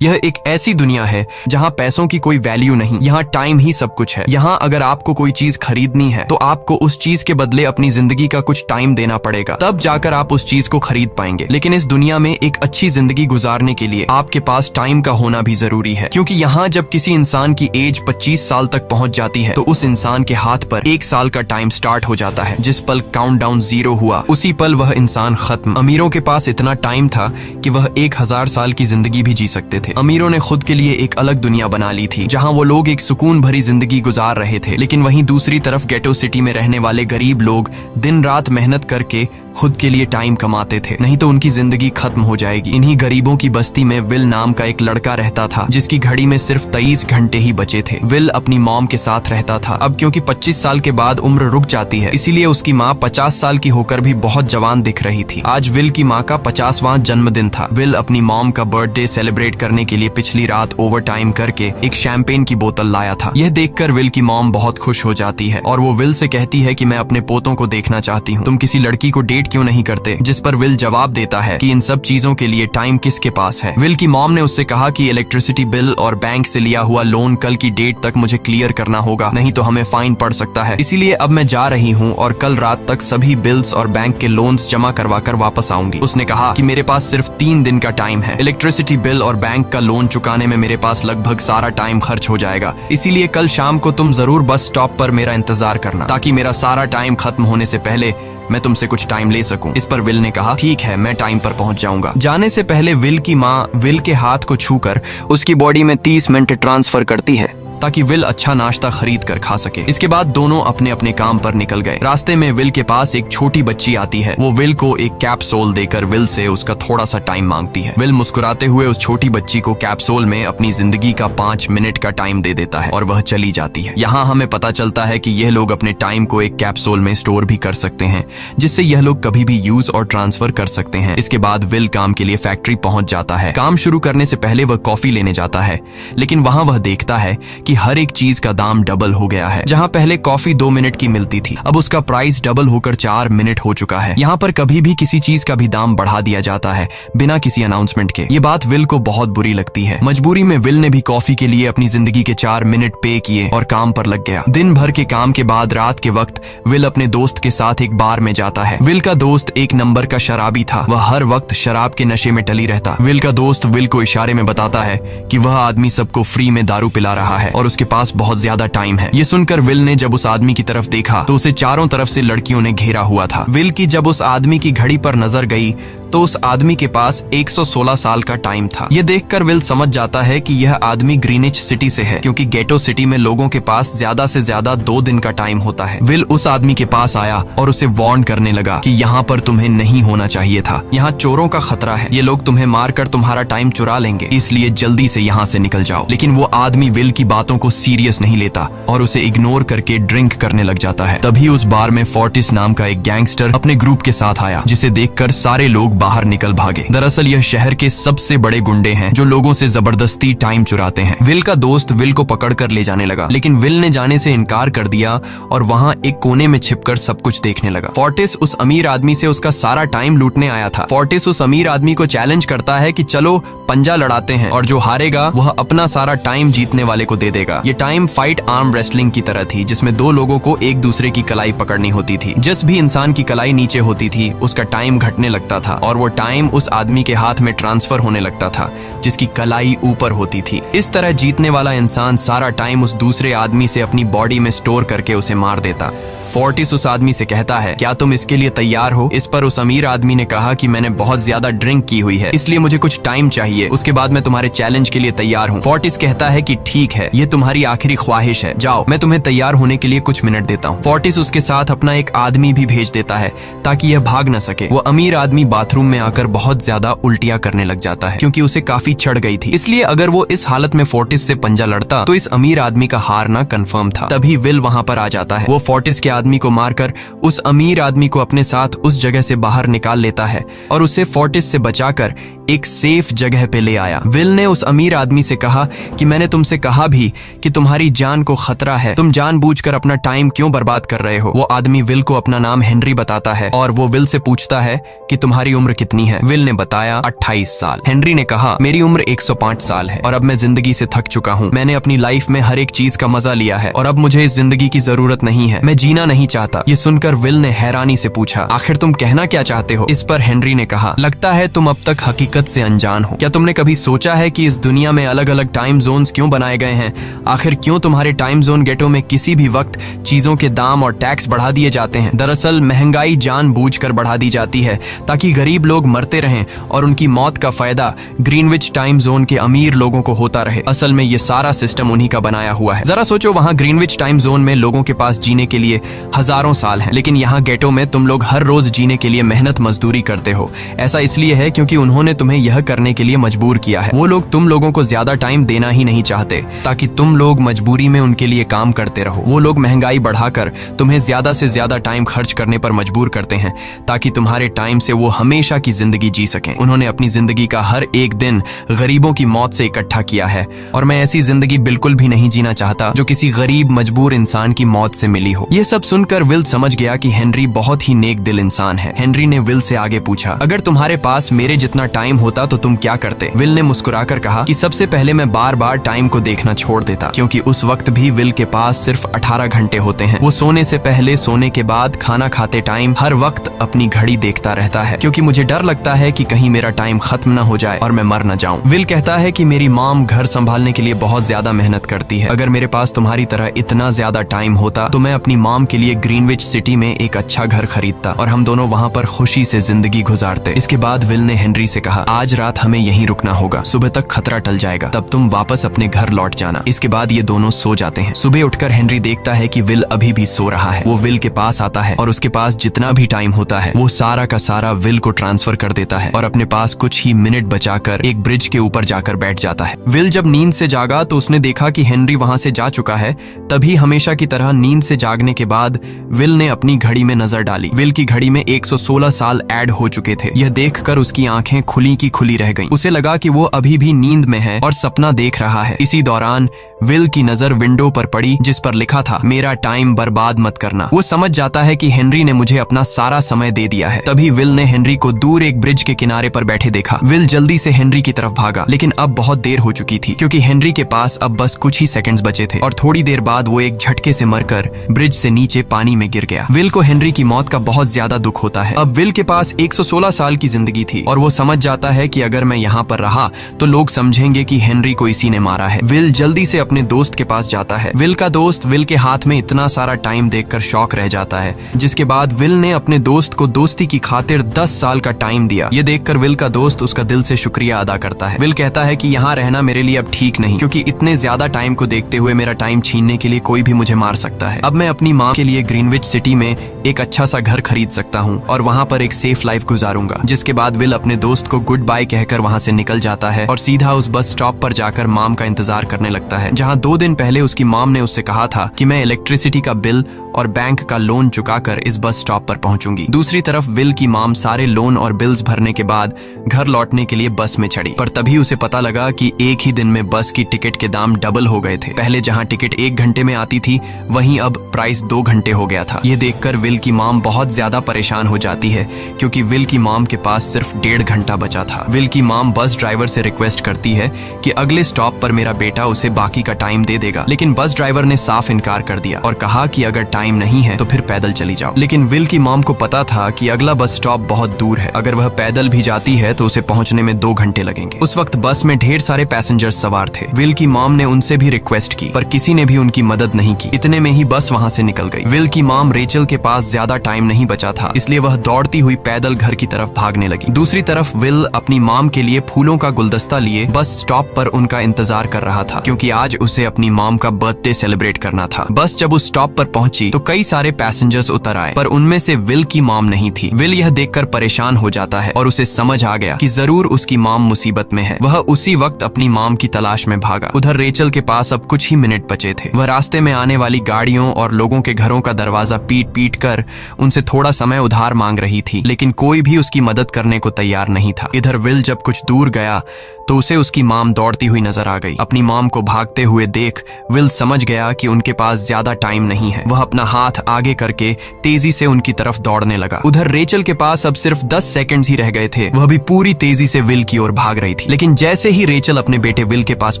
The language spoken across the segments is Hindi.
यह एक ऐसी दुनिया है जहाँ पैसों की कोई वैल्यू नहीं, यहाँ टाइम ही सब कुछ है। यहाँ अगर आपको कोई चीज खरीदनी है तो आपको उस चीज के बदले अपनी जिंदगी का कुछ टाइम देना पड़ेगा, तब जाकर आप उस चीज को खरीद पाएंगे। लेकिन इस दुनिया में एक अच्छी जिंदगी गुजारने के लिए आपके पास टाइम का होना भी जरूरी है, क्योंकि यहाँ जब किसी इंसान की एज 25 साल तक पहुंच जाती है तो उस इंसान के हाथ पर 1 साल का टाइम स्टार्ट हो जाता है। जिस पल काउंटडाउन 0 हुआ उसी पल वह इंसान खत्म। अमीरों के पास इतना टाइम था कि वह 1000 साल की जिंदगी भी जी सकते थे। अमीरों ने खुद के लिए एक अलग दुनिया बना ली थी जहां वो लोग एक सुकून भरी जिंदगी गुजार रहे थे, लेकिन वहीं दूसरी तरफ गेटो सिटी में रहने वाले गरीब लोग दिन रात मेहनत करके खुद के लिए टाइम कमाते थे, नहीं तो उनकी जिंदगी खत्म हो जाएगी। इन्हीं गरीबों की बस्ती में विल नाम का एक लड़का रहता था जिसकी घड़ी में सिर्फ 23 घंटे ही बचे थे। विल अपनी मॉम के साथ रहता था। अब क्योंकि 25 साल के बाद उम्र रुक जाती है, इसीलिए उसकी माँ 50 साल की होकर भी बहुत जवान दिख रही थी। आज विल की माँ का 50वां जन्मदिन था। विल अपनी मॉम का बर्थडे सेलिब्रेट करने के लिए पिछली रात ओवर टाइम करके एक शैंपेन की बोतल लाया था। यह देखकर विल की मॉम बहुत खुश हो जाती है और वो विल से कहती है कि मैं अपने पोतों को देखना चाहती हूँ, तुम किसी लड़की को डेट क्यों नहीं करते? जिस पर विल जवाब देता है कि इन सब चीजों के लिए टाइम किसके पास है। विल की मॉम ने उससे कहा कि इलेक्ट्रिसिटी बिल और बैंक से लिया हुआ लोन कल की डेट तक मुझे क्लियर करना होगा, नहीं तो हमें फाइन पड़ सकता है। इसीलिए अब मैं जा रही हूँ और कल रात तक सभी बिल्स और बैंक के लोन्स जमा करवा कर वापस आऊंगी। उसने कहा कि मेरे पास सिर्फ 3 दिन का टाइम है। इलेक्ट्रिसिटी बिल और बैंक का लोन चुकाने में मेरे पास लगभग सारा टाइम खर्च हो जाएगा, इसीलिए कल शाम को तुम जरूर बस स्टॉप पर मेरा इंतजार करना, ताकि मेरा सारा टाइम खत्म होने से पहले मैं तुमसे कुछ टाइम ले सकूं। इस पर विल ने कहा ठीक है, मैं टाइम पर पहुंच जाऊंगा। जाने से पहले विल की माँ विल के हाथ को छूकर उसकी बॉडी में 30 मिनट ट्रांसफर करती है ताकि विल अच्छा नाश्ता खरीद कर खा सके। इसके बाद दोनों अपने अपने काम पर निकल गए। रास्ते में विल के पास एक छोटी बच्ची आती है। वो विल को एक कैप्सूल देकर विल से उसका थोड़ा सा टाइम मांगती है। विल मुस्कुराते हुए उस छोटी बच्ची को कैप्सूल में अपनी जिंदगी का 5 मिनट का टाइम दे देता है और वह चली जाती है। यहाँ हमें पता चलता है कि यह लोग अपने टाइम को एक कैप्सूल में स्टोर भी कर सकते हैं, जिससे यह लोग कभी भी यूज और ट्रांसफर कर सकते हैं। इसके बाद विल काम के लिए फैक्ट्री पहुंच जाता है। काम शुरू करने से पहले वह कॉफी लेने जाता है, लेकिन वहां वह देखता है कि हर एक चीज का दाम डबल हो गया है। जहां पहले कॉफी 2 मिनट की मिलती थी, अब उसका प्राइस डबल होकर 4 मिनट हो चुका है। यहाँ पर कभी भी किसी चीज का भी दाम बढ़ा दिया जाता है बिना किसी अनाउंसमेंट के। ये बात विल को बहुत बुरी लगती है। मजबूरी में विल ने भी कॉफी के लिए अपनी जिंदगी के 4 मिनट पे किए और काम पर लग गया। दिन भर के काम के बाद रात के वक्त विल अपने दोस्त के साथ एक बार में जाता है। विल का दोस्त एक नंबर का शराबी था। वह हर वक्त शराब के नशे में टली रहता। विल का दोस्त विल को इशारे में बताता है कि वह आदमी सबको फ्री में दारू पिला रहा है और उसके पास बहुत ज्यादा टाइम है। ये सुनकर विल ने जब उस आदमी की तरफ देखा तो उसे चारों तरफ से लड़कियों ने घेरा हुआ था। विल की जब उस आदमी की घड़ी पर नजर गई तो उस आदमी के पास 116 साल का टाइम था। ये देखकर विल समझ जाता है कि यह आदमी ग्रीनिच सिटी से है, क्योंकि गेटो सिटी में लोगों के पास ज्यादा से ज्यादा 2 दिन का टाइम होता है। विल उस आदमी के पास आया और उसे वार्न करने लगा कि यहाँ पर तुम्हें नहीं होना चाहिए था। यहाँ चोरों का खतरा है, ये लोग तुम्हें मारकर तुम्हारा टाइम चुरा लेंगे, इसलिए जल्दी से यहाँ से निकल जाओ। लेकिन वो आदमी विल की बातों को सीरियस नहीं लेता और उसे इग्नोर करके ड्रिंक करने लग जाता है। तभी उस बार में फोर्टिस नाम का एक गैंगस्टर अपने ग्रुप के साथ आया, जिसे देखकर सारे लोग बाहर निकल भागे। दरअसल यह शहर के सबसे बड़े गुंडे हैं जो लोगों से जबरदस्ती टाइम चुराते हैं। विल का दोस्त विल को पकड़कर ले जाने लगा, लेकिन विल ने जाने से इनकार कर दिया और वहां एक कोने में छिपकर सब कुछ देखने लगा। फोर्टिस उस अमीर आदमी से उसका सारा टाइम लूटने आया था। फोर्टिस उस अमीर आदमी को चैलेंज करता है कि चलो पंजा लड़ाते हैं और जो हारेगा वह अपना सारा टाइम जीतने वाले को दे देगा। ये टाइम फाइट आर्म रेसलिंग की तरह थी, जिसमें 2 लोगों को एक दूसरे की कलाई पकड़नी होती थी। जिस भी इंसान की कलाई नीचे होती थी उसका टाइम घटने लगता था और वो टाइम उस आदमी के हाथ में ट्रांसफर होने लगता था जिसकी कलाई ऊपर होती थी। इस तरह जीतने वाला इंसान सारा टाइम उस दूसरे आदमी से अपनी बॉडी में स्टोर करके उसे मार देता। फोर्टिस उस आदमी से कहता है, क्या तुम इसके लिए तैयार हो? इस पर उस अमीर आदमी ने कहा कि मैंने बहुत ज्यादा ड्रिंक की हुई है, इसलिए मुझे कुछ टाइम चाहिए, उसके बाद मैं तुम्हारे चैलेंज के लिए तैयार हूँ। फोर्टिस कहता है कि ठीक है, ये तुम्हारी आखिरी ख्वाहिश है, जाओ, मैं तुम्हें तैयार होने के लिए कुछ मिनट देता हूँ। फोर्टिस उसके साथ अपना एक आदमी भी भेज देता है ताकि यह भाग न सके। वो अमीर आदमी बाथरूम में आकर बहुत ज्यादा उल्टियां करने लग जाता है, क्योंकि उसे काफी चढ़ गई थी। इसलिए अगर वो इस हालत में फोर्टिस से पंजा लड़ता तो इस अमीर आदमी का हारना कंफर्म था। तभी विल वहां पर आ जाता है। वो फोर्टिस के आदमी को मारकर उस अमीर आदमी को अपने साथ उस जगह से बाहर निकाल लेता है और उसे फोर्टिस से बचाकर एक सेफ जगह पे ले आया। विल ने उस अमीर आदमी से कहा कि मैंने तुमसे कहा भी कि तुम्हारी जान को खतरा है, तुम जानबूझकर अपना टाइम क्यों बर्बाद कर रहे हो? वो आदमी विल को अपना नाम हेनरी बताता है और वो विल से पूछता है कि तुम्हारी उम्र उम्र कितनी है? विल ने बताया 28 साल। हेनरी ने कहा, मेरी उम्र 105 साल है और अब मैं जिंदगी से थक चुका हूँ। मैंने अपनी लाइफ में हर एक चीज का मजा लिया है और अब मुझे इस जिंदगी की जरूरत नहीं है। मैं जीना नहीं चाहता। ये सुनकर विल ने हैरानी से पूछा, आखिर तुम कहना क्या चाहते हो? इस पर हेनरी ने कहा, लगता है तुम अब तक हकीकत से अनजान हो। क्या तुमने कभी सोचा है कि इस दुनिया में अलग अलग टाइम जोन्स क्यों बनाए गए हैं? आखिर क्यों तुम्हारे टाइम जोन गेटो में किसी भी वक्त चीजों के दाम और टैक्स बढ़ा दिए जाते हैं? दरअसल महंगाई जानबूझकर बढ़ा दी जाती है ताकि गरीब लोग मरते रहें और उनकी मौत का फायदा ग्रीनविच टाइम जोन के अमीर लोगों को होता रहे। असल में ये सारा सिस्टम उन्हीं का बनाया हुआ है। जरा सोचो, वहाँ ग्रीनविच टाइम जोन में लोगों के पास जीने के लिए हजारों साल हैं, लेकिन यहाँ गेटो में तुम लोग हर रोज जीने के लिए मेहनत मजदूरी करते हो। ऐसा इसलिए है क्योंकि उन्होंने तुम्हें यह करने के लिए मजबूर किया है। वो लोग तुम लोगों को ज्यादा टाइम देना ही नहीं चाहते ताकि तुम लोग मजबूरी में उनके लिए काम करते रहो। वो लोग महंगाई बढ़ाकर तुम्हें ज्यादा से ज्यादा टाइम खर्च करने पर मजबूर करते हैं ताकि तुम्हारे टाइम से वो हमेशा की जिंदगी जी सकें। उन्होंने अपनी जिंदगी का हर एक दिन गरीबों की मौत से इकट्ठा किया है और मैं ऐसी जिंदगी बिल्कुल भी नहीं जीना चाहता जो किसी गरीब मजबूर इंसान की मौत से मिली हो। ये सब सुनकर विल समझ गया कि हेनरी बहुत ही नेक दिल इंसान है। हेनरी ने विल से आगे पूछा, अगर तुम्हारे पास मेरे जितना टाइम होता तो तुम क्या करते? विल ने मुस्कुराकर कहा कि सबसे पहले मैं बार बार टाइम को देखना छोड़ देता, क्योंकि उस वक्त भी विल के पास सिर्फ 18 घंटे होते हैं। वो सोने से पहले, सोने के बाद, खाना खाते टाइम हर वक्त अपनी घड़ी देखता रहता है, क्योंकि मुझे डर लगता है कि कहीं मेरा टाइम खत्म न हो जाए और मैं मर न जाऊं। विल कहता है कि मेरी मॉम घर संभालने के लिए बहुत ज्यादा मेहनत करती है। अगर मेरे पास तुम्हारी तरह इतना ज्यादा टाइम होता तो मैं अपनी मॉम के लिए ग्रीनविच सिटी में एक अच्छा घर खरीदता और हम दोनों वहाँ पर खुशी से जिंदगी गुजारते। इसके बाद विल ने हेनरी से कहा, आज रात हमें यहीं रुकना होगा, सुबह तक खतरा टल जाएगा, तब तुम वापस अपने घर लौट जाना। इसके बाद ये दोनों सो जाते हैं। सुबह उठकर हेनरी देखता है कि विल अभी भी सो रहा है। वो विल के पास आता है और उसके पास जितना भी टाइम होता है वो सारा का सारा विल को ट्रांसफर कर देता है और अपने पास कुछ ही मिनट बचाकर एक ब्रिज के ऊपर जाकर बैठ जाता है। विल जब नींद से जागा तो उसने देखा कि हेनरी वहां से जा चुका है। तभी हमेशा की तरह नींद से जागने के बाद विल ने अपनी घड़ी में नजर डाली। विल की घड़ी में 116 साल ऐड हो चुके थे। यह देखकर उसकी आंखें खुली की खुली रह गईं। उसे लगा कि वो अभी भी नींद में है और सपना देख रहा है। इसी दौरान विल की नजर विंडो पर पड़ी जिस पर लिखा था, मेरा टाइम बर्बाद मत करना। वो समझ जाता है कि हेनरी ने मुझे अपना सारा समय दे दिया है। तभी विल ने हेनरी को दूर एक ब्रिज के किनारे पर बैठे देखा। विल जल्दी से हेनरी की तरफ भागा, लेकिन अब बहुत देर हो चुकी थी क्योंकि हेनरी के पास अब बस कुछ ही सेकंड्स बचे थे और थोड़ी देर बाद वो एक झटके से मरकर ब्रिज से नीचे पानी में गिर गया। विल को हेनरी की मौत का बहुत ज्यादा दुख होता है। अब विल के पास 116 साल की जिंदगी थी और वो समझ जाता है कि अगर मैं यहाँ पर रहा तो लोग समझेंगे कि हेनरी को इसी ने मारा है। विल जल्दी से अपने दोस्त के पास जाता है। विल का दोस्त विल के हाथ में इतना सारा टाइम देखकर शॉक रह जाता है, जिसके बाद विल ने अपने दोस्त को दोस्ती की खातिर 10 साल का टाइम दिया। ये देखकर विल का दोस्त उसका दिल से शुक्रिया अदा करता है। विल कहता है कि यहाँ रहना मेरे लिए अब ठीक नहीं, क्योंकि इतने ज्यादा टाइम को देखते हुए मेरा टाइम छीनने के लिए कोई भी मुझे मार सकता है। अब मैं अपनी माँ के लिए ग्रीनविच सिटी में एक अच्छा सा घर खरीद सकता हूँ और वहाँ पर एक सेफ लाइफ गुजारूंगा। जिसके बाद विल अपने दोस्त को गुड बाय कहकर वहाँ से निकल जाता है और सीधा उस बस स्टॉप पर जाकर मॉम का इंतजार करने लगता है, जहाँ 2 दिन पहले उसकी मॉम ने उससे कहा था कि मैं इलेक्ट्रिसिटी का बिल और बैंक का लोन चुकाकर इस बस स्टॉप पर पहुंचूंगी। दूसरी तरफ विल की मॉम सारे लोन और बिल्स भरने के बाद घर लौटने के लिए बस में चढ़ी, पर तभी उसे पता लगा कि एक ही दिन में बस की टिकट के दाम डबल हो गए थे। पहले जहां टिकट 1 घंटे में आती थी वहीं अब प्राइस 2 घंटे हो गया था। ये देखकर विल की मॉम बहुत ज्यादा परेशान हो जाती है क्योंकि विल की मॉम के पास सिर्फ 1.5 घंटा बचा था। विल की मॉम बस ड्राइवर से रिक्वेस्ट करती है कि अगले स्टॉप पर मेरा बेटा उसे बाकी का टाइम दे देगा, लेकिन बस ड्राइवर ने साफ इनकार कर दिया और कहा कि अगर टाइम नहीं है तो फिर पैदल चली जाओ। लेकिन विल की मॉम को पता था कि अगला बस स्टॉप बहुत दूर है, अगर वह पैदल भी जाती है तो उसे पहुंचने में 2 घंटे लगेंगे। उस वक्त बस में ढेर सारे पैसेंजर्स सवार थे। विल की मॉम ने उनसे भी रिक्वेस्ट की पर किसी ने भी उनकी मदद नहीं की। इतने में ही बस वहां से निकल गई। विल की मॉम रेचल के पास ज्यादा टाइम नहीं बचा था, इसलिए वह दौड़ती हुई पैदल घर की तरफ भागने लगी। दूसरी तरफ विल अपनी मॉम के लिए फूलों का गुलदस्ता लिए बस स्टॉप पर उनका इंतजार कर रहा था, क्योंकि आज उसे अपनी मॉम का बर्थडे सेलिब्रेट करना था। बस जब उस स्टॉप पर पहुंची तो कई सारे पैसेंजर्स उतर आए, पर उनमें से विल की मॉम नहीं थी। विल यह देखकर परेशान हो जाता है और उसे समझ आ गया कि जरूर उसकी मॉम मुसीबत में है। वह उसी वक्त अपनी मॉम की तलाश में भागा। उधर रेचल के पास अब कुछ ही मिनट बचे थे। वह रास्ते में आने वाली गाड़ियों और लोगों के घरों का दरवाजा पीट पीट कर आकर उनसे थोड़ा समय उधार मांग रही थी, लेकिन कोई भी उसकी मदद करने को तैयार नहीं था। इधर विल जब कुछ दूर गया तो उसे उसकी मॉम दौड़ती हुई नजर आ गई। अपनी मॉम को भागते हुए देख विल समझ गया कि उनके पास ज्यादा टाइम नहीं है। वह अपना हाथ आगे करके तेजी से उनकी तरफ दौड़ने लगा। उधर रेचल के पास अब सिर्फ 10 सेकंड्स ही रह गए थे। वह भी पूरी तेजी से विल की ओर भाग रही थी, लेकिन जैसे ही रेचल अपने बेटे विल के पास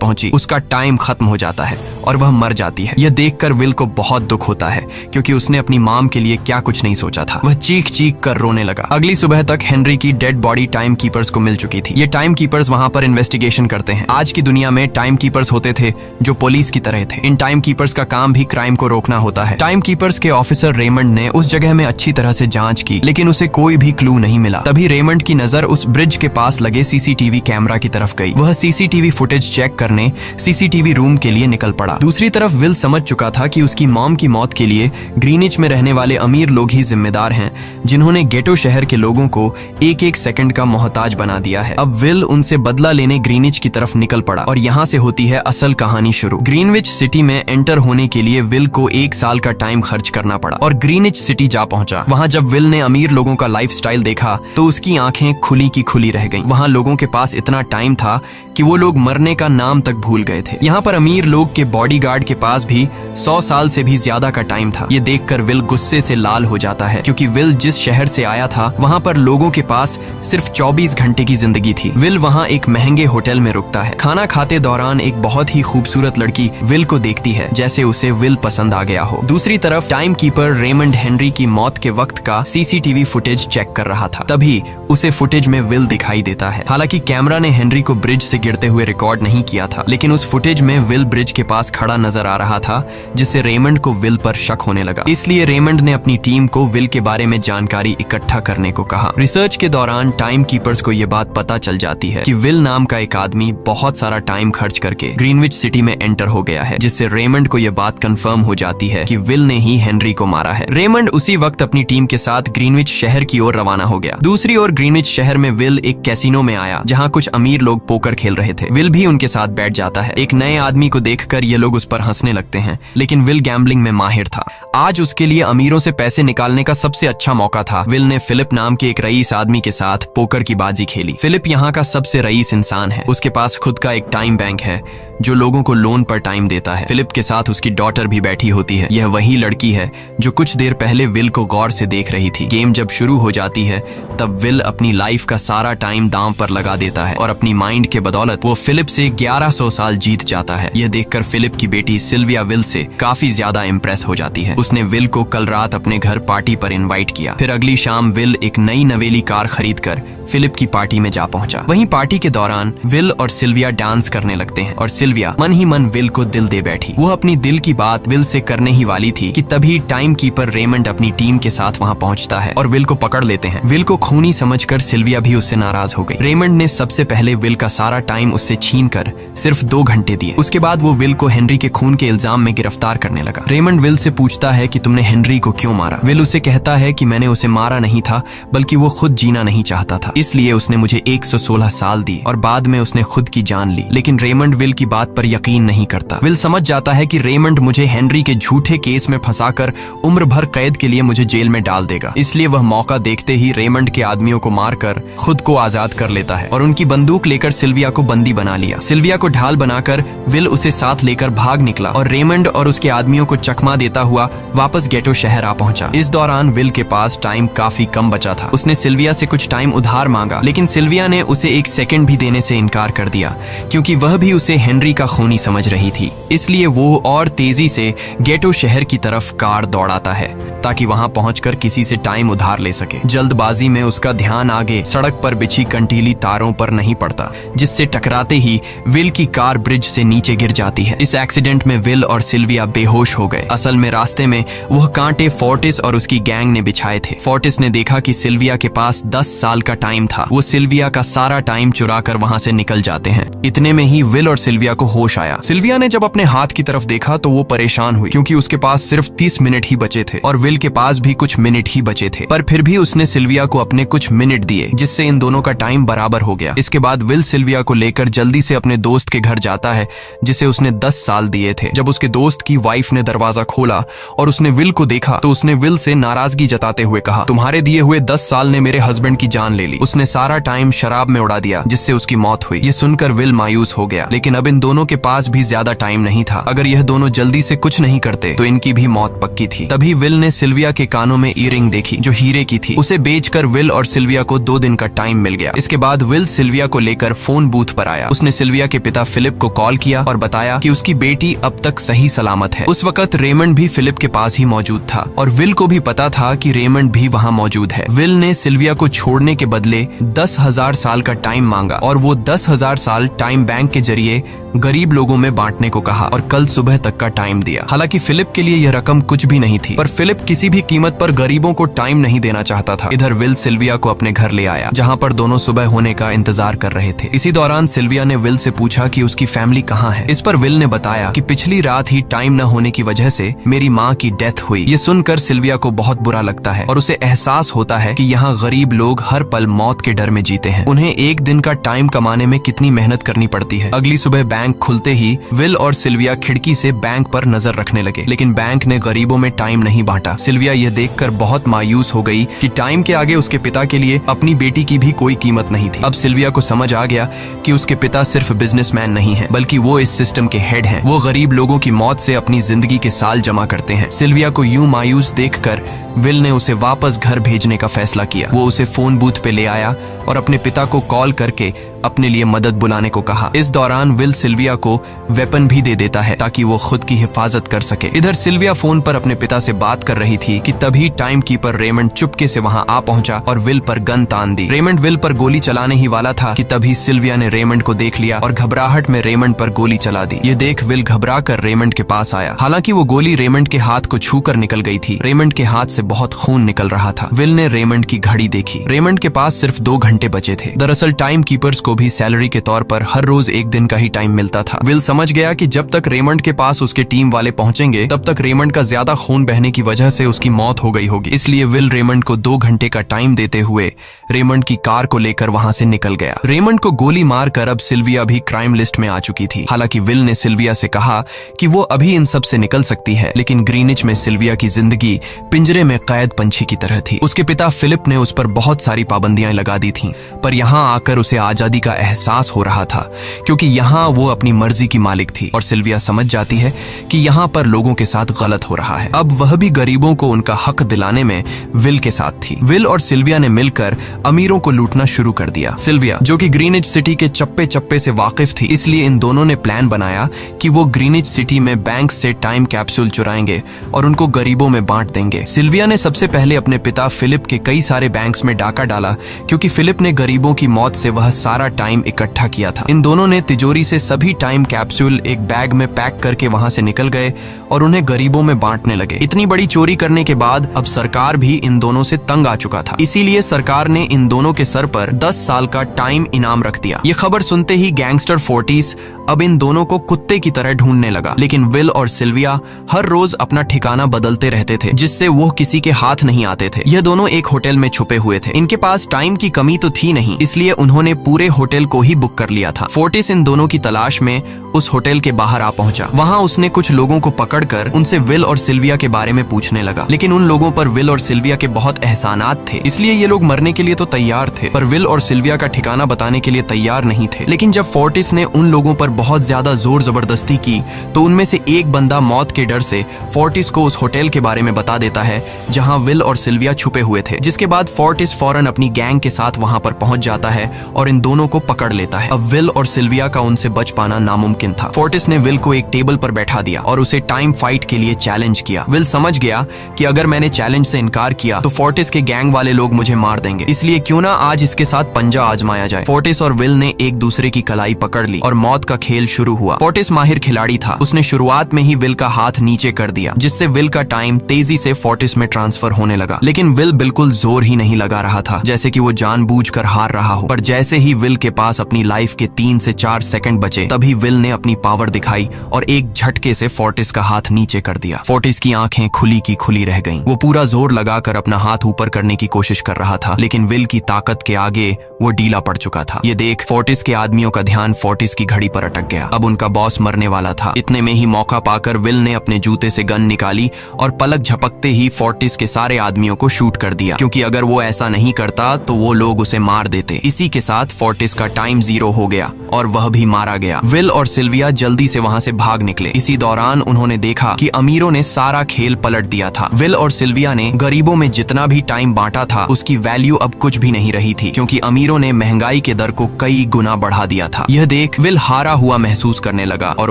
पहुंची, उसका टाइम खत्म हो जाता है और वह मर जाती है। यह देखकर विल को बहुत दुख होता है, क्योंकि उसने अपनी मॉम के लिए क्या कुछ नहीं सोचा था। वह चीख चीख कर रोने लगा। अगली सुबह तक हेनरी की डेड बॉडी टाइम कीपर्स को मिल चुकी थी। ये टाइम कीपर्स वहां पर इन्वेस्टिगेशन करते हैं। आज की दुनिया में टाइम कीपर्स होते थे जो पुलिस की तरह थे। इन टाइम कीपर्स का काम भी क्राइम को रोकना होता है। टाइम कीपर्स के ऑफिसर रेमंड ने उस जगह में अच्छी तरह से जांच की, लेकिन उसे कोई भी क्लू नहीं मिला। तभी रेमंड की नजर उस ब्रिज के पास लगे सीसीटीवी कैमरा की तरफ गई। वह सीसीटीवी फुटेज चेक करने सीसीटीवी रूम के लिए निकल पड़ा। दूसरी तरफ विल समझ चुका था कि उसकी मॉम की मौत के लिए ग्रीनिच में रहने वाले अमीर लोग ही जिम्मेदार हैं, जिन्होंने गेटो शहर के लोगों को एक एक सेकंड का मोहताज बना दिया है। अब विल उनसे बदला लेने ग्रीनिच की तरफ निकल पड़ा और यहाँ से होती है असल कहानी शुरू। ग्रीनविच सिटी में एंटर होने के लिए विल को 1 साल का टाइम खर्च करना पड़ा और ग्रीनिच सिटी जा पहुंचा। वहां जब विल ने अमीर लोगों का लाइफस्टाइल देखा तो उसकी आंखें खुली की खुली रह गईं। वहां लोगों के पास इतना टाइम था कि वो लोग मरने का नाम तक भूल गए थे। यहाँ पर अमीर लोग के बॉडीगार्ड के पास भी 100 साल से भी ज्यादा का टाइम था। ये देखकर विल गुस्से से लाल हो जाता है, क्योंकि विल जिस शहर से आया था वहाँ पर लोगों के पास सिर्फ 24 घंटे की जिंदगी थी। विल वहाँ एक महंगे होटल में रुकता है। खाना खाते दौरान एक बहुत ही खूबसूरत लड़की विल को देखती है, जैसे उसे विल पसंद आ गया हो। दूसरी तरफ टाइम कीपर रेमंड हेनरी की मौत के वक्त का सीसीटीवी फुटेज चेक कर रहा था। तभी उसे फुटेज में विल दिखाई देता है। हालांकि कैमरा ने हेनरी को ब्रिज से गिरते हुए रिकॉर्ड नहीं किया था, लेकिन उस फुटेज में विल ब्रिज के पास खड़ा नजर आ रहा था, जिससे रेमंड को विल पर शक होने लगा। इसलिए रेमंड ने अपनी टीम को विल के बारे में जानकारी इकट्ठा करने को कहा। रिसर्च के दौरान टाइम कीपर्स को यह बात पता चल जाती है कि विल नाम का एक आदमी बहुत सारा टाइम खर्च करके ग्रीनविच सिटी में एंटर हो गया है, जिससे रेमंड को यह बात कंफर्म हो जाती है कि विल ने ही हेनरी को मारा है। रेमंड उसी वक्त अपनी टीम के साथ ग्रीनविच शहर की ओर रवाना हो गया। दूसरी ओर ग्रीनविच शहर में विल एक कैसीनो में आया, जहाँ कुछ अमीर लोग पोकर खेल रहे थे। विल भी उनके साथ बैठ जाता है। एक नए आदमी को देखकर ये लोग उस पर हंसने लगते हैं, लेकिन विल गैम्बलिंग में माहिर था। आज उसके लिए अमीरों से पैसे निकालने का सबसे अच्छा मौका था। विल ने फिलिप नाम के एक रईस आदमी के साथ पोकर की बाजी खेली। फिलिप यहाँ का सबसे रईस इंसान है। उसके पास खुद का एक टाइम बैंक है जो लोगों को लोन पर टाइम देता है। फिलिप के साथ उसकी डॉटर भी बैठी होती है। यह वही लड़की है जो कुछ देर पहले विल को गौर से देख रही थी। गेम जब शुरू हो जाती है तब विल अपनी लाइफ का सारा टाइम दांव पर लगा देता है और अपनी माइंड के बदौलत वो फिलिप से 1100 साल जीत जाता है। यह देखकर फिलिप की बेटी सिल्विया विल से काफी ज्यादा इम्प्रेस हो जाती है। उसने विल को कल रात अपने घर पार्टी पर इनवाइट किया। फिर अगली शाम विल एक नई नवेली कार खरीदकर फिलिप की पार्टी में जा पहुंचा। वहीं पार्टी के दौरान विल और सिल्विया डांस करने लगते हैं और सिल्विया मन ही मन विल को दिल दे बैठी। वो अपनी दिल की बात विल से करने ही वाली थी कि तभी टाइम कीपर रेमंड अपनी टीम के साथ वहां पहुंचता है और विल को पकड़ लेते हैं। विल को खूनी समझकर सिल्विया भी उससे नाराज हो गई। रेमंड ने सबसे पहले विल का सारा टाइम उससे छीनकर सिर्फ 2 घंटे दिए। उसके बाद वो विल को हेनरी के खून के इल्जाम में गिरफ्तार करने लगा। रेमंड विल से पूछता है कि तुमने हेनरी को क्यों मारा। विल उसे कहता है कि मैंने उसे मारा नहीं था, बल्कि वो खुद जीना नहीं चाहता था, इसलिए उसने मुझे 116 साल दिए और बाद में उसने खुद की जान ली। लेकिन रेमंड विल की बात पर यकीन नहीं करता। विल समझ जाता है कि रेमंड मुझे हेनरी के झूठे केस में फंसाकर उम्र भर कैद के लिए मुझे जेल में डाल देगा। इसलिए वह मौका देखते ही रेमंड के आदमियों को मारकर खुद को आजाद कर लेता है और उनकी बंदूक लेकर सिल्विया को बंदी बना लिया। सिल्विया को ढाल बनाकर विल उसे साथ लेकर भाग निकला और रेमंड और उसके आदमियों को चकमा देता हुआ वापस गेटो शहर आ पहुंचा। इस दौरान विल के पास टाइम काफी कम बचा था। उसने सिल्विया से कुछ टाइम उधार मांगा, लेकिन सिल्विया ने उसे 1 सेकंड भी देने से इनकार कर दिया, क्योंकि वह भी उसे हेनरी का खूनी समझ रही थी। इसलिए वो और तेजी से गेटो शहर की तरफ कार दौड़ाता है ताकि वहां पहुंचकर किसी से टाइम उधार ले सके। जल्दबाजी में उसका ध्यान आगे सड़क पर बिछी कंटीली तारों पर नहीं पड़ता, जिससे टकराते ही विल की कार ब्रिज से नीचे गिर जाती है। इस एक्सीडेंट में विल और सिल्विया बेहोश हो गए। असल में रास्ते में वह कांटे फोर्टिस और उसकी गैंग ने बिछाए थे। फोर्टिस ने देखा कि सिल्विया के पास 10 साल का टाइम था। वो सिल्विया का सारा टाइम चुरा कर वहां से निकल जाते हैं। इतने में ही विल और सिल्विया को होश आया। सिल्विया ने जब अपने हाथ की तरफ देखा तो वो परेशान हुई, क्योंकि उसके पास सिर्फ 30 मिनट ही बचे थे और विल के पास भी कुछ मिनट ही बचे थे। पर फिर भी उसने सिल्विया को अपने कुछ मिनट दिए, जिससे इन दोनों का टाइम बराबर हो गया। इसके बाद विल सिल्विया को लेकर जल्दी से अपने दोस्त के घर जाता है, जिसे उसने 10 साल दिए थे। जब उसके दोस्त की वाइफ ने दरवाजा खोला और उसने विल को देखा तो उसने विल से नाराजगी जताते हुए कहा, तुम्हारे दिए हुए 10 साल ने मेरे हस्बैंड की जान ले ली। उसने सारा टाइम शराब में उड़ा दिया जिससे उसकी मौत हुई। ये सुनकर विल मायूस हो गया, लेकिन अब इन दोनों के पास भी ज्यादा टाइम नहीं था। अगर यह दोनों जल्दी से कुछ नहीं करते तो इनकी भी मौत पक्की थी। तभी विल ने सिल्विया के कानों में ईयरिंग देखी जो हीरे की थी। उसे बेचकर विल और सिल्विया को 2 दिन का टाइम मिल गया। इसके बाद विल सिल्विया को लेकर फोन बूथ पर आया। उसने सिल्विया के पिता फिलिप को कॉल किया और बताया कि उसकी बेटी अब तक सही सलामत है। उस वक्त रेमंड भी फिलिप के पास ही मौजूद था और विल को भी पता था कि रेमंड भी वहाँ मौजूद है। विल ने सिल्विया को छोड़ने के बदले 10,000 साल का टाइम मांगा और वो 10,000 साल टाइम बैंक के जरिए गरीब लोगों में बांटने को कहा और कल सुबह तक का टाइम दिया। हालांकि फिलिप के लिए यह रकम कुछ भी नहीं थी, पर फिलिप किसी भी कीमत पर गरीबों को टाइम नहीं देना चाहता था। इधर विल सिल्विया को अपने घर ले आया जहां पर दोनों सुबह होने का इंतजार कर रहे थे। इसी दौरान सिल्विया ने विल से पूछा कि उसकी फैमिली कहाँ है। इस पर विल ने बताया कि पिछली रात ही टाइम न होने की वजह से मेरी माँ की डेथ हुई। ये सुनकर सिल्विया को बहुत बुरा लगता है और उसे एहसास होता है कि यहाँ गरीब लोग हर पल मौत के डर में जीते हैं। उन्हें एक दिन का टाइम कमाने में कितनी मेहनत करनी पड़ती है। अगली सुबह बैंक खुलते ही विल और सिल्विया खिड़की से बैंक पर नजर रखने लगे, लेकिन बैंक ने गरीबों में टाइम नहीं बांटा। सिल्विया यह देखकर बहुत मायूस हो गई कि टाइम के आगे उसके पिता के लिए अपनी बेटी की भी कोई कीमत नहीं थी। अब सिल्विया को समझ आ गया कि उसके पिता सिर्फ बिजनेसमैन नहीं है, बल्कि वो इस सिस्टम के हेड हैं। वो गरीब लोगों की मौत से अपनी जिंदगी के साल जमा करते हैं। सिल्विया को यूं मायूस देखकर विल ने उसे वापस घर भेजने का फैसला किया। वो उसे फोन बूथ पे ले आया और अपने पिता को कॉल करके अपने लिए मदद बुलाने को कहा। इस दौरान विल सिल्विया को वेपन भी दे देता है ताकि वो खुद की हिफाजत कर सके। इधर सिल्विया फोन पर अपने पिता से बात कर रही थी कि तभी टाइम कीपर रेमंड चुपके से वहां आ पहुंचा और विल पर गन तान दी। रेमंड विल पर गोली चलाने ही वाला था कि तभी सिल्विया ने रेमंड को देख लिया और घबराहट में रेमंड पर गोली चला दी। ये देख विल घबरा कर रेमंड के पास आया। हालांकि वो गोली रेमंड के हाथ को छू कर निकल गई थी। रेमंड के हाथ से बहुत खून निकल रहा था। विल ने रेमंड की घड़ी देखी। रेमंड के पास सिर्फ 2 घंटे बचे थे। दरअसल टाइम कीपर्स को भी सैलरी के तौर पर हर रोज 1 दिन का ही टाइम मिलता था। विल समझ गया कि जब तक रेमंड के पास उसके टीम वाले पहुंचेंगे तब तक रेमंड का ज्यादा खून बहने की वजह से उसकी मौत हो गई होगी। इसलिए विल रेमंड को 2 घंटे का टाइम देते हुए रेमंड की कार को लेकर वहां से निकल गया। रेमंड को गोली मारकर अब सिल्विया भी क्राइम लिस्ट में आ चुकी थी। हालांकि विल ने सिल्विया से कहा कि वो अभी इन सब से निकल सकती है, लेकिन ग्रीनिच में सिल्विया की जिंदगी पिंजरे में कैद पंछी की तरह थी। उसके पिता फिलिप ने उस पर बहुत सारी पाबंदियां लगा दी थीं, पर यहाँ आकर उसे आजादी का एहसास हो रहा था क्योंकि यहाँ वो अपनी मर्जी की मालिक थी और सिल्विया समझ जाती है कि यहाँ पर लोगों के साथ गलत हो रहा है। अब वह भी गरीबों को उनका हक दिलाने में विल के साथ थी। विल और सिल्विया ने मिलकर अमीरों को लूटना शुरू कर दिया। सिल्विया जो कि ग्रीनिच सिटी के चप्पे चप्पे से वाकिफ थी, इसलिए इन दोनों ने प्लान बनाया कि वो ग्रीनिच सिटी में बैंक से टाइम कैप्सूल चुराएंगे और उनको गरीबों में बांट देंगे। सिल्विया ने सबसे पहले अपने पिता फिलिप के कई सारे बैंक्स में डाका डाला क्योंकि फिलिप ने गरीबों की मौत से वह सारा टाइम इकट्ठा किया था। इन दोनों ने तिजोरी से सभी टाइम कैप्सूल एक बैग में पैक करके वहां से निकल गए और उन्हें गरीबों में बांटने लगे। इतनी बड़ी चोरी करने के बाद अब सरकार भी इन दोनों से तंग आ चुका था, इसीलिए सरकार ने इन दोनों के सर पर 10 साल का टाइम इनाम रख दिया। ये खबर सुनते ही गैंगस्टर फोर्टिस अब इन दोनों को कुत्ते की तरह ढूंढने लगा, लेकिन विल और सिल्विया हर रोज अपना ठिकाना बदलते रहते थे जिससे वो किसी के हाथ नहीं आते थे। यह दोनों एक होटल में छुपे हुए थे। इनके पास टाइम की कमी तो थी नहीं, इसलिए उन्होंने पूरे होटल को ही बुक कर लिया था। फोर्टिस इन दोनों की तलाश में उस होटल के बाहर आ पहुंचा। वहां उसने कुछ लोगों को पकड़कर उनसे विल और सिल्विया के बारे में पूछने लगा, लेकिन उन लोगों पर विल और सिल्विया के बहुत एहसानात थे, इसलिए ये लोग मरने के लिए तो तैयार थे, पर विल और सिल्विया का ठिकाना बताने के लिए तैयार नहीं थे। लेकिन जब फोर्टिस ने उन लोगों पर बहुत ज्यादा जोर जबरदस्ती की तो उनमें से एक बंदा मौत के डर से फोर्टिस को उस होटल के बारे में बता देता है जहां विल और सिल्विया छुपे हुए थे, जिसके बाद फोर्टिस फौरन अपनी गैंग के साथ वहां पर पहुंच जाता है और इन दोनों को पकड़ लेता है। अब विल और सिल्विया का उनसे बच पाना नामुमकिन था। फोर्टिस ने विल को एक टेबल पर बैठा दिया और उसे टाइम फाइट के लिए चैलेंज किया। विल समझ गया कि अगर मैंने चैलेंज से इनकार किया तो फोर्टिस के गैंग वाले लोग मुझे मार देंगे, इसलिए क्यों ना आज इसके साथ पंजा आजमाया जाए। फोर्टिस और विल ने एक दूसरे की कलाई पकड़ ली और मौत का खेल शुरू हुआ। फोर्टिस माहिर खिलाड़ी था, उसने शुरुआत में ही विल का हाथ नीचे कर दिया, जिससे विल का टाइम तेजी से फोर्टिस में ट्रांसफर होने लगा। लेकिन विल बिल्कुल जोर ही नहीं लगा रहा था, जैसे कि वो जानबूझकर हार रहा हो। पर जैसे ही विल के पास अपनी लाइफ के 3 से 4 सेकंड बचे, तभी विल ने ने अपनी पावर दिखाई और एक झटके से फोर्टिस का हाथ नीचे कर दिया। फोर्टिस की आंखें खुली की खुली रह गईं। वो पूरा जोर लगाकर अपना हाथ ऊपर करने की कोशिश कर रहा था, लेकिन विल की ताकत के आगे वो ढीला पड़ चुका था। ये देख फोर्टिस के आदमियों का ध्यान फोर्टिस की घड़ी पर अटक गया। अब उनका बॉस मरने वाला था। इतने में ही मौका पाकर विल ने अपने जूते से गन निकाली और पलक झपकते ही फोर्टिस के सारे आदमियों को शूट कर दिया, क्योंकि अगर वो ऐसा नहीं करता तो वो लोग उसे मार देते। इसी के साथ फोर्टिस का टाइम 0 हो गया और वह भी मारा गया। विल और सिल्विया जल्दी से वहां से भाग निकले। इसी दौरान उन्होंने देखा कि अमीरों ने सारा खेल पलट दिया था। विल और सिल्विया ने गरीबों में जितना भी टाइम बांटा था उसकी वैल्यू अब कुछ भी नहीं रही थी, क्योंकि अमीरों ने महंगाई के दर को कई गुना बढ़ा दिया था। यह देख विल हारा हुआ महसूस करने लगा और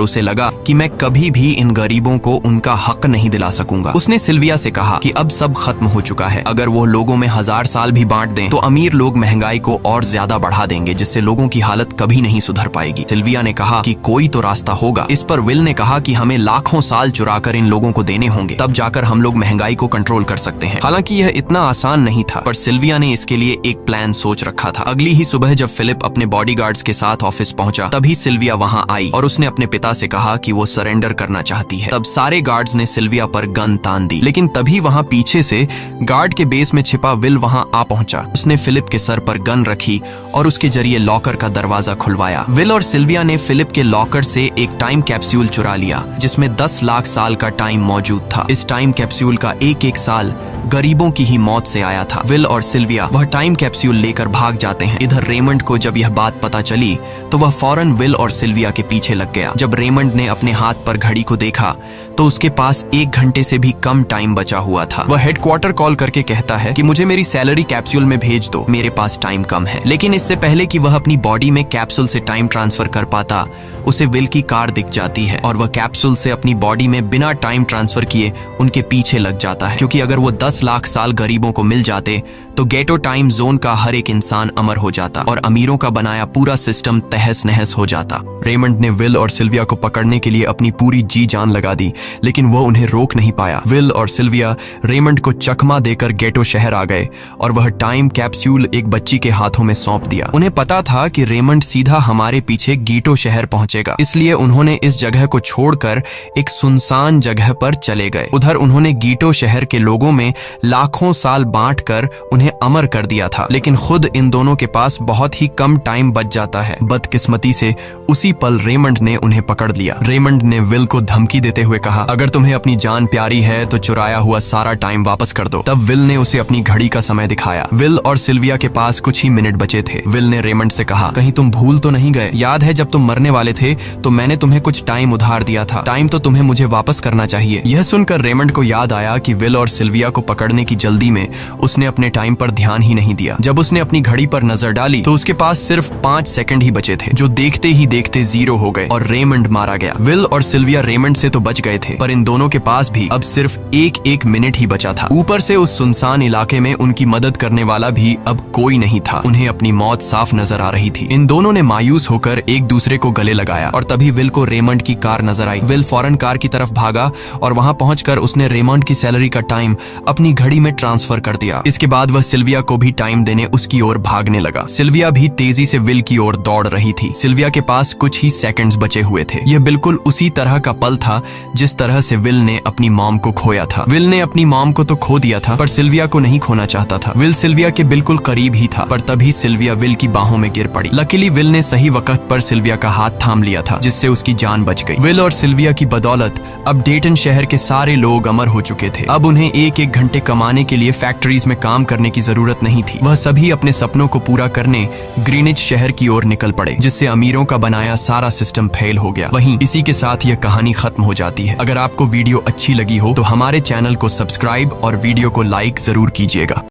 उसे लगा कि मैं कभी भी इन गरीबों को उनका हक नहीं दिला सकूंगा। उसने सिल्विया से कहा कि अब सब खत्म हो चुका है। अगर वो लोगों में 1000 साल भी बांट दें तो अमीर लोग महंगाई को और ज्यादा बढ़ा देंगे, जिससे लोगों की हालत कभी नहीं सुधर पाएगी। सिल्विया ने कहा कि कोई तो रास्ता होगा। इस पर विल ने कहा कि हमें लाखों साल चुराकर इन लोगों को देने होंगे, तब जाकर हम लोग महंगाई को कंट्रोल कर सकते हैं। हालांकि यह इतना आसान नहीं था, पर सिल्विया ने इसके लिए एक प्लान सोच रखा था। अगली ही सुबह जब फिलिप अपने बॉडीगार्ड्स के साथ ऑफिस पहुंचा, तभी सिल्विया वहां आई और उसने अपने पिता से कहा कि वो सरेंडर करना चाहती है। तब सारे गार्ड्स ने सिल्विया पर गन तान दी, लेकिन तभी वहां पीछे से गार्ड के बेस में छिपा विल वहां आ पहुंचा। उसने फिलिप के सर पर गन रखी और उसके जरिए लॉकर का दरवाजा खुलवाया। विल और सिल्विया ने फिलिप के लॉकर से एक टाइम कैप्सूल चुरा लिया, जिसमें 10 लाख साल का टाइम मौजूद था। इस टाइम कैप्सूल का एक साल गरीबों की ही मौत से आया था। विल और सिल्विया वह टाइम कैप्सूल लेकर भाग जाते हैं। इधर रेमंड को जब यह बात पता चली तो वह फौरन विल और सिल्विया के पीछे लग गया। जब रेमंड ने अपने हाथ पर घड़ी को देखा तो उसके पास 1 घंटे से भी कम टाइम बचा हुआ था। वह हेडक्वार्टर कॉल करके कहता है कि मुझे मेरी सैलरी कैप्सूल में भेज दो, मेरे पास टाइम कम है। लेकिन इससे पहले कि वह अपनी बॉडी में कैप्सूल से टाइम ट्रांसफर कर पाता, उसे विल की कार दिख जाती है और वह कैप्सूल से अपनी बॉडी में बिना टाइम ट्रांसफर किए उनके पीछे लग जाता है, क्योंकि अगर वो 10 लाख साल गरीबों को मिल जाते तो गेटो टाइम जोन का हर एक इंसान अमर हो जाता और अमीरों का बनाया पूरा सिस्टम तहस नहस हो जाता। रेमंड ने विल और सिल्विया को पकड़ने के लिए अपनी पूरी जी जान लगा दी, लेकिन वो उन्हें रोक नहीं पाया। विल और सिल्विया रेमंड को चकमा देकर गेटो शहर आ गए और वह टाइम कैप्सूल एक बच्ची के हाथों में सौंप दिया। उन्हें पता था कि रेमंड सीधा हमारे पीछे गीटो शहर पहुंचेगा, इसलिए उन्होंने इस जगह को छोड़कर एक सुनसान जगह पर चले गए। उधर उन्होंने गीटो शहर के लोगों में लाखों साल बांटकर उन्हें अमर कर दिया था, लेकिन खुद इन दोनों के पास बहुत ही कम टाइम बच जाता है। बदकिस्मती से उसी पल रेमंड ने उन्हें पकड़ लिया। रेमंड ने विल को धमकी देते हुए कहा, अगर तुम्हें अपनी जान प्यारी है तो चुराया हुआ सारा टाइम वापस कर दो। तब विल ने उसे अपनी घड़ी का समय दिखाया। विल और सिल्विया के पास कुछ ही मिनट बचे थे। विल ने रेमंड से कहा, कहीं तुम भूल तो नहीं गए? याद है जब तुम मरने वाले थे तो मैंने तुम्हें कुछ टाइम उधार दिया था। टाइम तो तुम्हें मुझे वापस करना चाहिए। यह सुनकर रेमंड को याद आया कि विल और सिल्विया को पकड़ने की जल्दी में उसने अपने टाइम पर ध्यान ही नहीं दिया। जब उसने अपनी घड़ी पर नजर डाली तो उसके पास सिर्फ 5 सेकंड ही बचे थे, जो देखते ही देखते 0 हो गए और रेमंड मारा गया। विल और सिल्विया रेमंड से तो बच गए थे, पर इन दोनों के पास भी अब सिर्फ एक मिनट ही बचा था। ऊपर से उस सुनसान इलाके में उनकी मदद करने वाला भी अब कोई नहीं था। उन्हें अपनी मौत साफ नजर आ रही थी। इन दोनों ने मायूस होकर एक दूसरे को गले लगाया और तभी विल को रेमंड की कार नजर आई। विल फौरन कार की तरफ भागा और वहां पहुंचकर उसने रेमंड की सैलरी का टाइम अपनी घड़ी में ट्रांसफर कर दिया। इसके बाद वह सिल्विया को भी टाइम देने उसकी ओर भागने लगा। सिल्विया भी तेजी से विल की ओर दौड़ रही थी। सिल्विया के पास कुछ ही सेकंड्स बचे हुए थे। यह बिल्कुल उसी तरह का पल था जिस तरह से विल ने अपनी मॉम को खोया था। विल ने अपनी मॉम को तो खो दिया था, पर सिल्विया को नहीं खोना चाहता था। विल सिल्विया के बिल्कुल करीब ही था, पर तभी सिल्विया विल की बाहों में गिर पड़ी। लकीली विल ने सही वक्त पर सिल्विया का हाथ थाम लिया था, जिससे उसकी जान बच गई। विल और सिल्विया की बदौलत अब डेटन शहर के सारे लोग अमर हो चुके थे। अब उन्हें 1-1 घंटे कमाने के लिए फैक्ट्रीज में काम करने की जरूरत नहीं थी। वह सभी अपने सपनों को पूरा करने ग्रीनिच शहर की ओर निकल पड़े, जिससे अमीरों का बनाया सारा सिस्टम फेल हो गया। वहीं इसी के साथ यह कहानी खत्म हो जाती है। अगर आपको वीडियो अच्छी लगी हो तो हमारे चैनल को सब्सक्राइब और वीडियो को लाइक जरूर कीजिएगा।